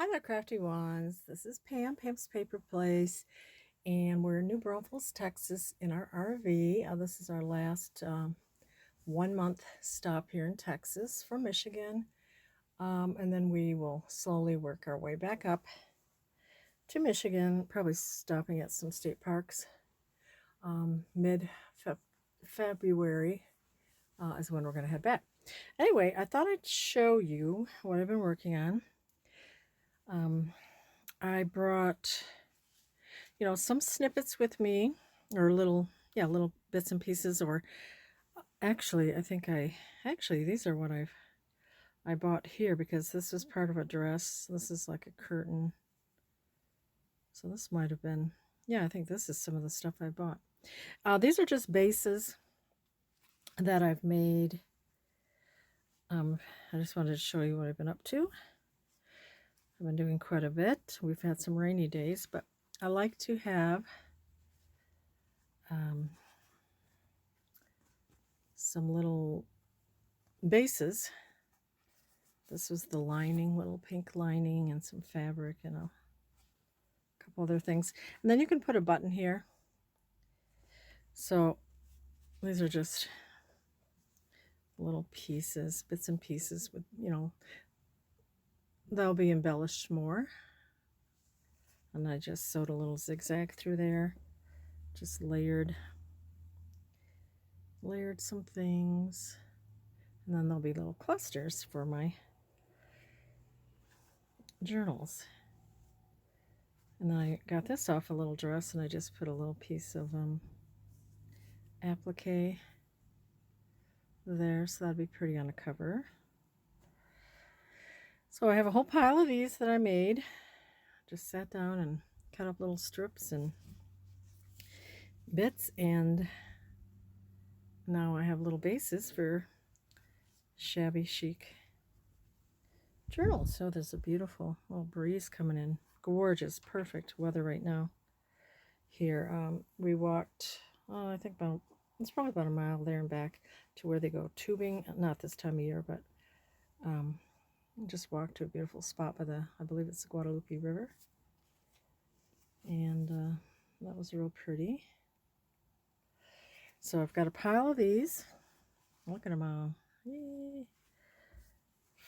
Hi there, crafty ones. This is Pam, Pam's Paper Place, and we're in New Braunfels, Texas in our RV. This is our last 1 month stop here in Texas from Michigan, and then we will slowly work our way back up to Michigan, probably stopping at some state parks. Mid-February is when we're going to head back. Anyway, I thought I'd show you what I've been working on. I brought, some snippets with me, or little bits and pieces, or actually, these are what I bought here, because this was part of a dress. This is like a curtain. So this might have been, I think this is some of the stuff I bought. These are just bases that I've made. I just wanted to show you what I've been up to. I've been doing quite a bit. We've had some rainy days, but I like to have some little bases. This was the lining, little pink lining, and some fabric and a couple other things. And then you can put a button here. So these are just little pieces, bits and pieces with, they'll be embellished more. And I just sewed a little zigzag through there, just layered some things. And then there'll be little clusters for my journals. And then I got this off a little dress, and I just put a little piece of applique there, so that'd be pretty on the cover. So I have a whole pile of these that I made. Just sat down and cut up little strips and bits, and now I have little bases for shabby chic journals. So there's a beautiful little breeze coming in. Gorgeous, perfect weather right now here. We walked, I think it's probably about a mile there and back to where they go tubing. Not this time of year, but just walked to a beautiful spot by I believe it's the Guadalupe River. And that was real pretty. So I've got a pile of these. Look at them all. Yay.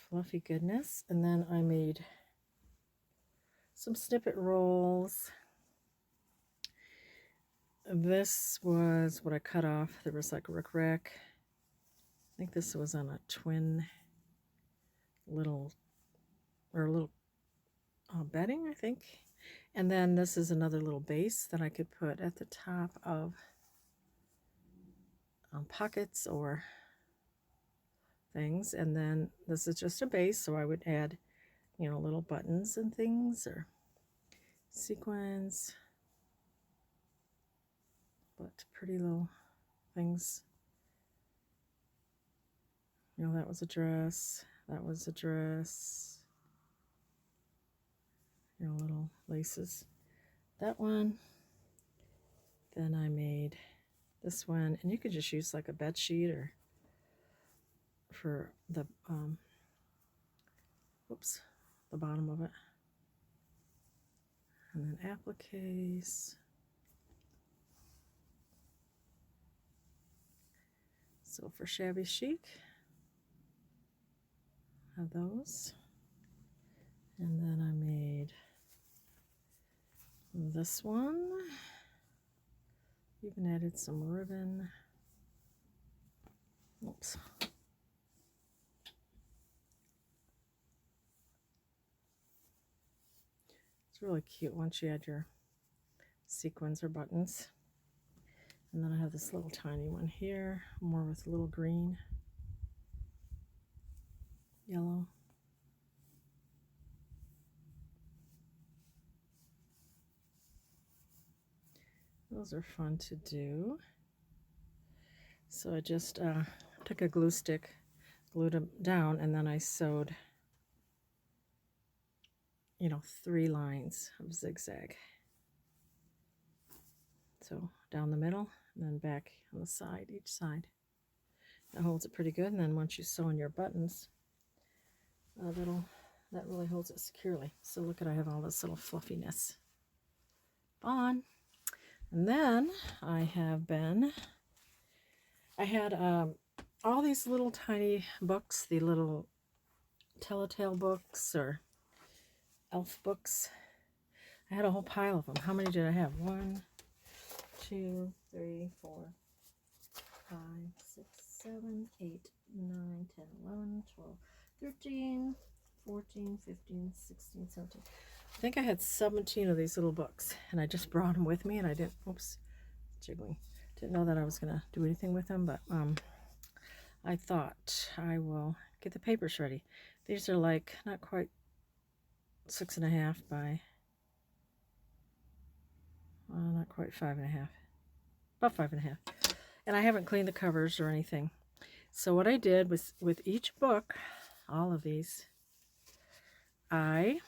Fluffy goodness. And then I made some snippet rolls. This was what I cut off. There was like a rickrack. I think this was on a twin little bedding, I think. And then this is another little base that I could put at the top of pockets or things. And then this is just a base, so I would add, little buttons and things, or sequins, but pretty little things. That was a dress, that was a dress, little laces. That one. Then I made this one, and you could just use like a bed sheet or for the the bottom of it. And then appliques. So for shabby chic, have those. And then I made this one. Even added some ribbon. Oops. It's really cute once you add your sequins or buttons. And then I have this little tiny one here, more with a little green, yellow. Those are fun to do. So I just took a glue stick, glued them down, and then I sewed, 3 lines of zigzag. So down the middle, and then back on the side, each side. That holds it pretty good. And then once you sew in your buttons, that'll that really holds it securely. So look at, I have all this little fluffiness on. And then I had all these little tiny books, the little Telltale books or elf books. I had a whole pile of them. How many did I have? 1, 2, 3, 4, 5, 6, 7, 8, 9, 10, 11, 12, 13, 14, 15, 16, 17. I think I had 17 of these little books, and I just brought them with me, and I didn't, oops, jiggling. Didn't know that I was going to do anything with them, but I thought I will get the papers ready. These are like not quite 6.5 by, not quite 5.5, about 5.5. And I haven't cleaned the covers or anything. So what I did was, with each book, all of these, I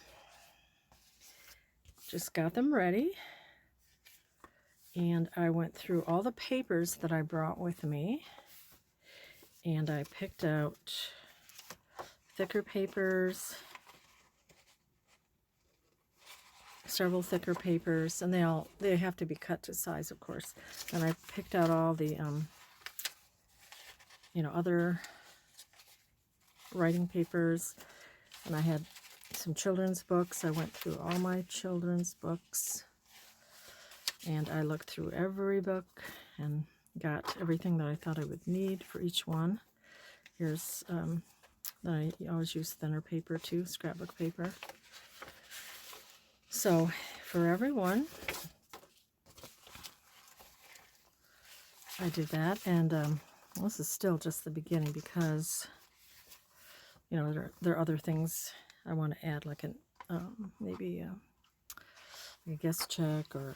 just got them ready, and I went through all the papers that I brought with me, and I picked out thicker papers, several thicker papers, and they have to be cut to size, of course. And I picked out all the other writing papers, and I had some children's books. I went through all my children's books, and I looked through every book and got everything that I thought I would need for each one. Here's I always use thinner paper too, scrapbook paper. So for everyone, I did that, and this is still just the beginning, because there are other things I want to add, like maybe a guest check, or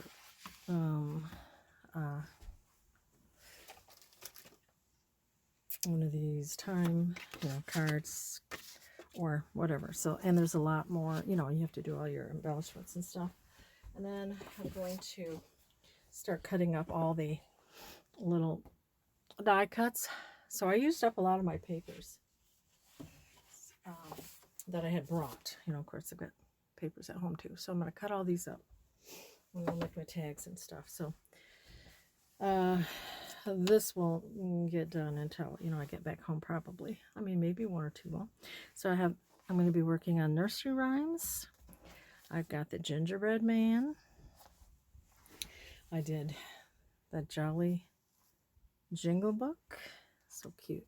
one of these time cards or whatever. So, and there's a lot more, you have to do all your embellishments and stuff. And then I'm going to start cutting up all the little die cuts. So I used up a lot of my papers that I had brought. Of course I've got papers at home too. So I'm going to cut all these up, and I'll make my tags and stuff. So this won't get done until I get back home, probably. I mean, maybe 1 or 2 will. So I'm going to be working on nursery rhymes. I've got the gingerbread man. I did the Jolly Jingle Book, so cute.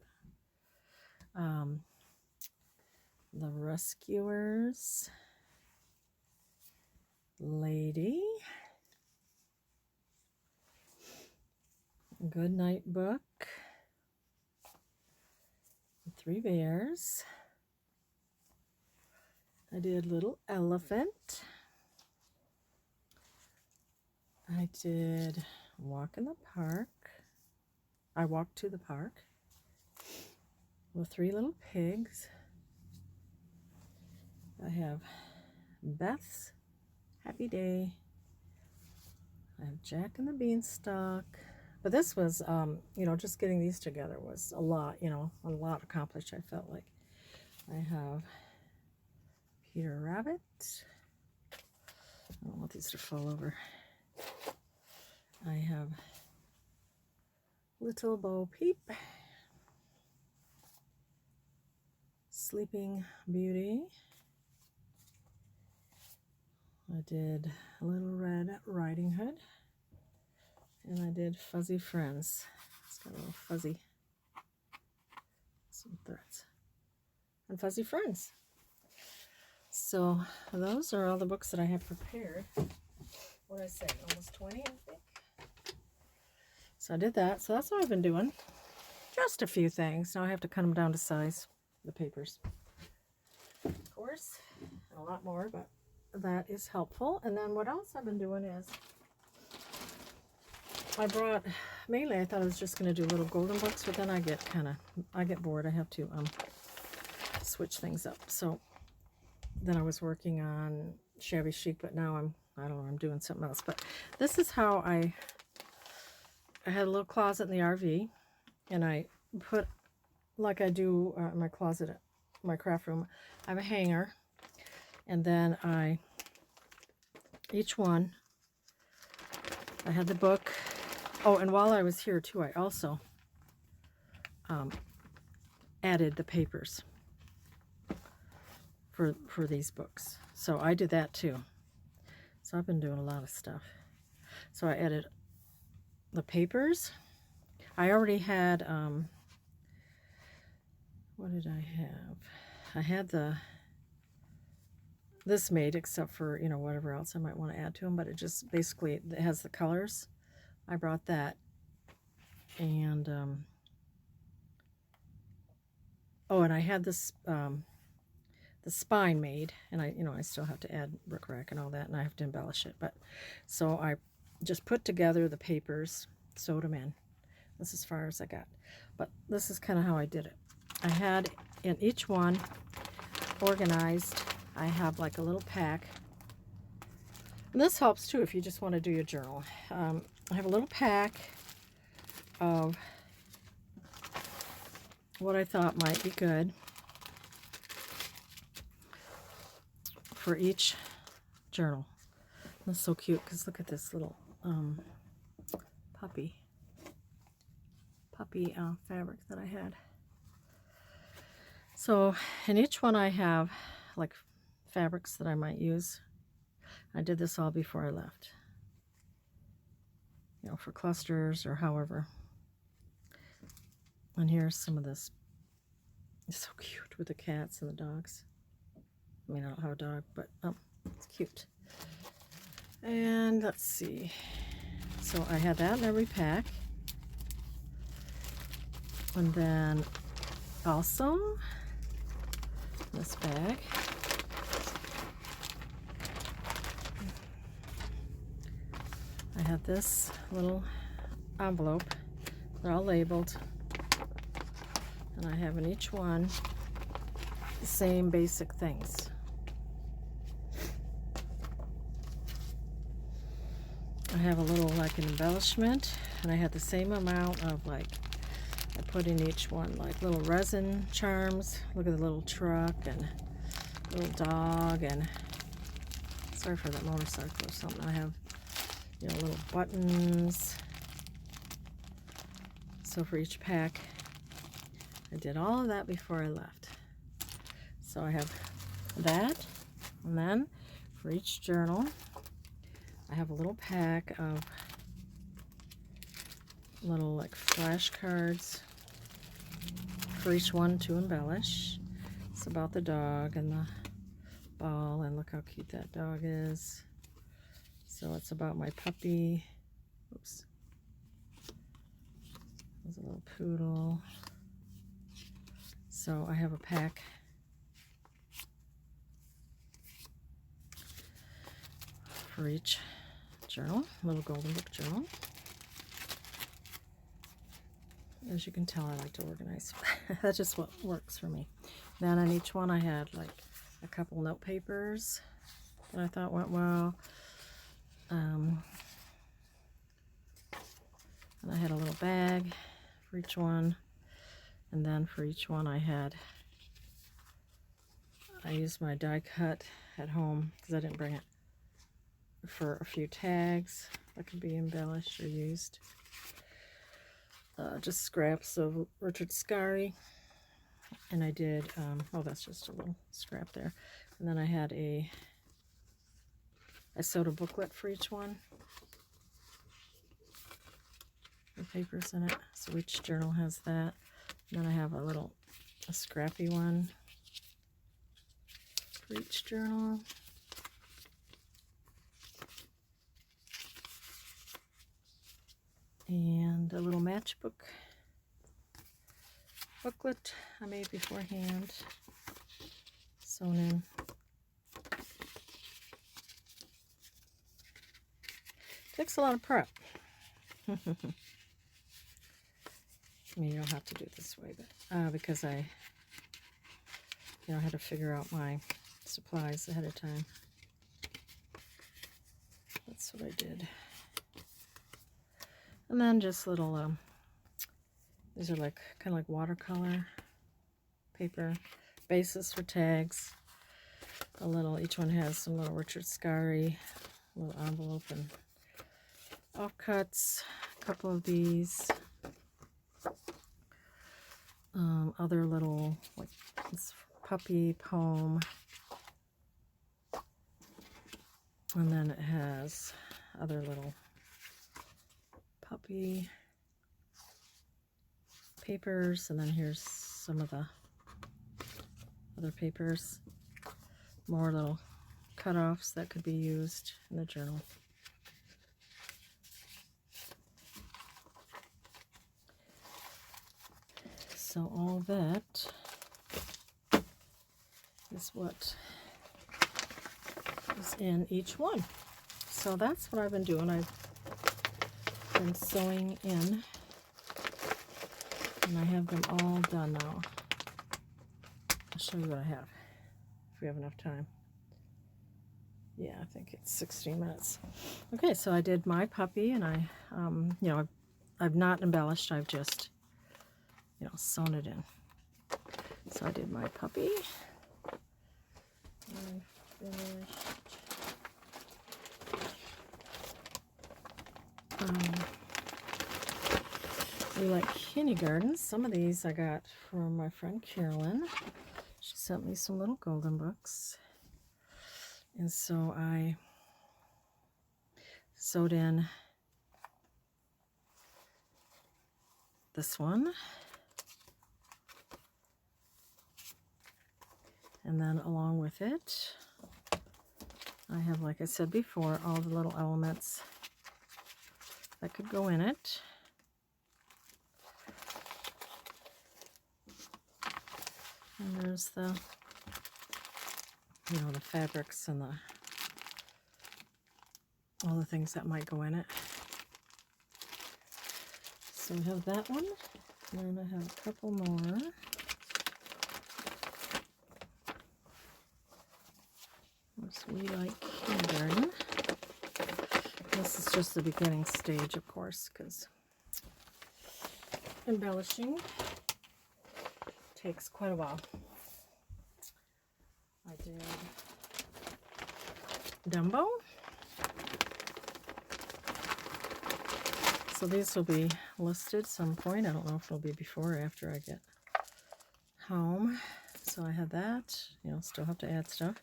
The Rescuers Lady. Good Night Book. 3 Bears. I did Little Elephant. I did Walk in the Park. I Walked to the Park. Well, 3 Little Pigs. I have Beth's Happy Day. I have Jack and the Beanstalk. But this was, just getting these together was a lot, a lot accomplished, I felt like. I have Peter Rabbit. I don't want these to fall over. I have Little Bo Peep. Sleeping Beauty. I did Little Red Riding Hood. And I did Fuzzy Friends. It's got a little fuzzy, some threads. And Fuzzy Friends. So those are all the books that I have prepared. What did I say? Almost 20, I think. So I did that. So that's what I've been doing. Just a few things. Now I have to cut them down to size, the papers. Of course, and a lot more, but that is helpful. And then what else I've been doing is mainly I thought I was just going to do little golden books, but then I get bored. I have to switch things up. So then I was working on Shabby Chic, but now I don't know, I'm doing something else. But this is how I had a little closet in the RV, and I put, like I do in my closet, my craft room, I have a hanger, And then each one, I had the book. Oh, and while I was here too, I also added the papers for these books. So I did that too. So I've been doing a lot of stuff. So I added the papers. I already had, what did I have? I had this made, except for, you know, whatever else I might want to add to them, but it just basically, it has the colors. I brought that. And, oh, and I had this, the spine made, and I still have to add rickrack and all that, and I have to embellish it. But so I just put together the papers, sewed them in. This is as far as I got, but this is kind of how I did it. I had in each one organized, I have like a little pack, and this helps too if you just want to do your journal. I have a little pack of what I thought might be good for each journal. That's so cute, because look at this little puppy fabric that I had. So in each one I have like fabrics that I might use. I did this all before I left, you know, for clusters or however. And here's some of this. It's so cute with the cats and the dogs. I mean, I don't have a dog, but it's cute. And let's see. So I had that in every pack. And then also this bag. I had this little envelope. They're all labeled. And I have in each one the same basic things. I have a little like an embellishment, and I had the same amount of like, I put in each one like little resin charms. Look at the little truck and little dog, and sorry for that motorcycle or something. I have, you know, little buttons. So for each pack, I did all of that before I left. So I have that, and then for each journal, I have a little pack of little like flashcards for each one to embellish. It's about the dog and the ball, and look how cute that dog is. So it's about my puppy. Oops. There's a little poodle. So I have a pack for each journal, little golden book journal. As you can tell, I like to organize. That's just what works for me. Then on each one I had like a couple note papers that I thought went well. And I had a little bag for each one. And then for each one I used my die cut at home because I didn't bring it, for a few tags that could be embellished or used. Just scraps of Richard Scarry. And I did, oh, that's just a little scrap there. And then I had I sewed a booklet for each one. The papers in it. So each journal has that. And then I have a scrappy one for each journal. And a little matchbook booklet I made beforehand, sewn in. Takes a lot of prep. I mean, you don't have to do it this way, but because I had to figure out my supplies ahead of time. That's what I did. And then just little, these are like kind of like watercolor paper bases for tags. a little, each one has some little Richard Scarry, little envelope and offcuts, a couple of these, other little, like this puppy poem, and then it has other little puppy papers, and then here's some of the other papers, more little cut-offs that could be used in the journal. So all that is what is in each one. So that's what I've been doing. I've been sewing in, and I have them all done now. I'll show you what I have if we have enough time. Yeah, I think it's 16 minutes. Okay, so I did my puppy, and I, you know, I've not embellished. I've just, you know, sewn it in. So I did my puppy. I finished. We like kindergartens. Some of these I got from my friend Carolyn. She sent me some little golden books. And so I sewed in this one. And then along with it, I have, like I said before, all the little elements that could go in it. And there's the, you know, the fabrics and the all the things that might go in it. So we have that one, and then I have a couple more. We like kindergarten. This is just the beginning stage, of course, because embellishing takes quite a while. I did Dumbo. So these will be listed some point. I don't know if it'll be before or after I get home. So I had that. You know, still have to add stuff.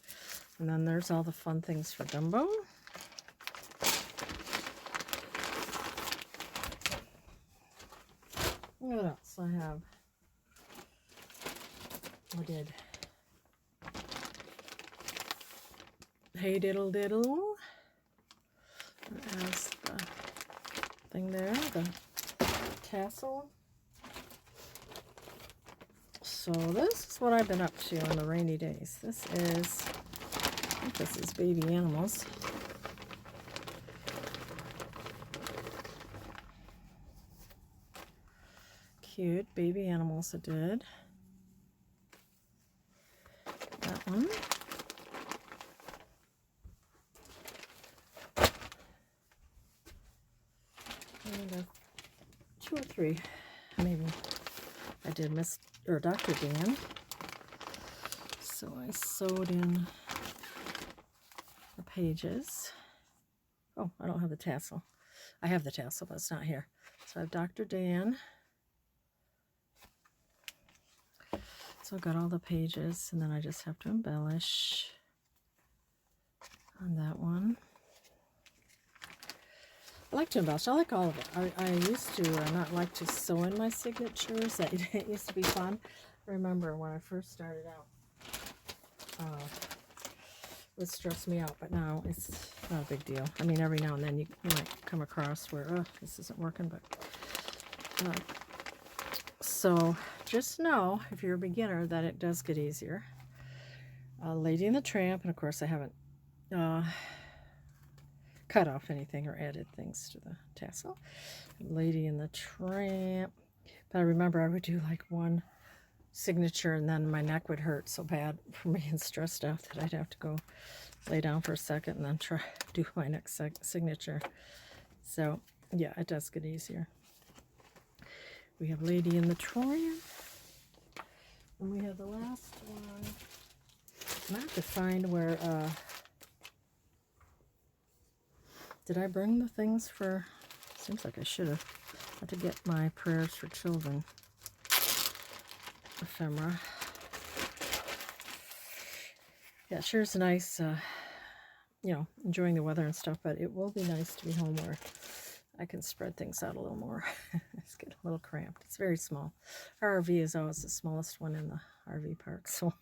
And then there's all the fun things for Dumbo. What else I have? I did Hey Diddle Diddle. It has the thing there, the tassel. So this is what I've been up to on the rainy days. This is, I think this is baby animals. Cute baby animals I did. That one. And 2 or 3, maybe. I did Miss or Dr. Dan. So I sewed in the pages. Oh, I don't have the tassel. I have the tassel, but it's not here. So I have Dr. Dan. So I've got all the pages, and then I just have to embellish on that one. I like to embellish. I like all of it. I used to not like to sew in my signatures. It used to be fun. I remember when I first started out, it would stress me out, but now it's not a big deal. I mean, every now and then you might come across where, oh, this isn't working, but so just know, if you're a beginner, that it does get easier. Lady and the Tramp, and of course I haven't cut off anything or added things to the tassel. Lady and the Tramp. But I remember I would do like one signature, and then my neck would hurt so bad from being stressed out that I'd have to go lay down for a second and then try to do my next signature. So yeah, it does get easier. We have Lady and the Tramp, and we have the last one. I have to find where, did I bring the things for, seems like I should have. I have to get my prayers for children ephemera. Yeah, sure is nice, you know, enjoying the weather and stuff, but it will be nice to be home where I can spread things out a little more. It's getting a little cramped. It's very small. Our RV is always the smallest one in the RV park, so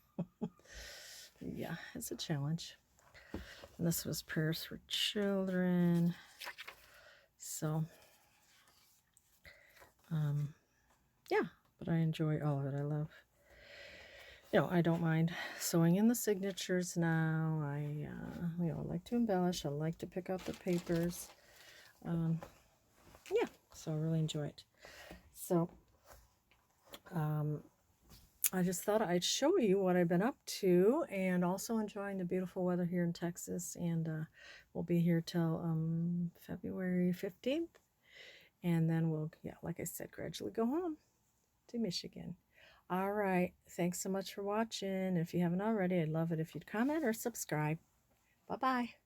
yeah, it's a challenge. And this was prayers for children. So, yeah, but I enjoy all of it. I love, you know, I don't mind sewing in the signatures now. I, you know, like to embellish. I like to pick out the papers. Yeah, so I really enjoy it. So, I just thought I'd show you what I've been up to, and also enjoying the beautiful weather here in Texas. And we'll be here till February 15th. And then we'll, yeah, like I said, gradually go home to Michigan. All right. Thanks so much for watching. If you haven't already, I'd love it if you'd comment or subscribe. Bye-bye.